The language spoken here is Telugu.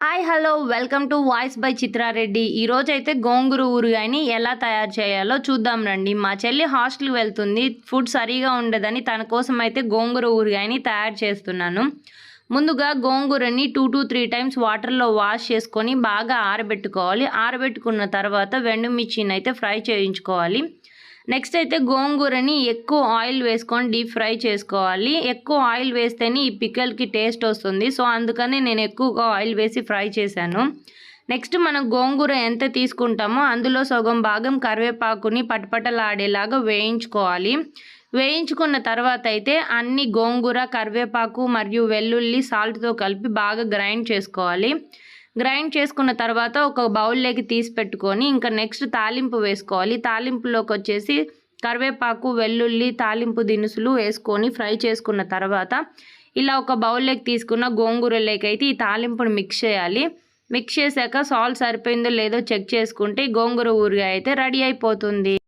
Hi hello welcome to voice by Chitra Reddy. ఈరోజైతే గోంగూర ఊరగాయని ఎలా తయారు చేయాలో చూద్దాం రండి. మా చెల్లి హాస్టల్కి వెళ్తుంది, ఫుడ్ సరిగా ఉండదని తన కోసం అయితే గోంగూర ఊరగాయని తయారు చేస్తున్నాను. ముందుగా గోంగూరని 2 to 3 టైమ్స్ వాటర్లో వాష్ చేసుకొని బాగా ఆరబెట్టుకోవాలి. ఆరబెట్టుకున్న తర్వాత వెండుమిర్చిని అయితే ఫ్రై చేయించుకోవాలి. నెక్స్ట్ అయితే గోంగూరని ఎక్కువ ఆయిల్ వేసుకొని డీప్ ఫ్రై చేసుకోవాలి. ఎక్కువ ఆయిల్ వేస్తేనే ఈ పిక్కల్కి టేస్ట్ వస్తుంది. సో అందుకని నేను ఎక్కువగా ఆయిల్ వేసి ఫ్రై చేశాను. నెక్స్ట్ మనం గోంగూర ఎంత తీసుకుంటామో అందులో సగం భాగం కరివేపాకుని పటపటలాడేలాగా వేయించుకోవాలి. వేయించుకున్న తర్వాత అయితే అన్ని గోంగూర, కరివేపాకు మరియు వెల్లుల్లి సాల్ట్తో కలిపి బాగా గ్రైండ్ చేసుకోవాలి. గ్రైండ్ చేసుకున్న తర్వాత ఒక బౌల్లోకి తీసి పెట్టుకొని ఇంకా నెక్స్ట్ తాలింపు వేసుకోవాలి. తాలింపులోకి వచ్చేసి కరివేపాకు, వెల్లుల్లి, తాలింపు దినుసులు వేసుకొని ఫ్రై చేసుకున్న తర్వాత ఇలా ఒక బౌల్లోకి తీసుకున్న గోంగూరలోకి అయితే ఈ తాలింపును మిక్స్ చేయాలి. మిక్స్ చేశాక సాల్ట్ సరిపోయిందో లేదో చెక్ చేసుకుంటే గోంగూర ఊరగాయ అయితే రెడీ అయిపోతుంది.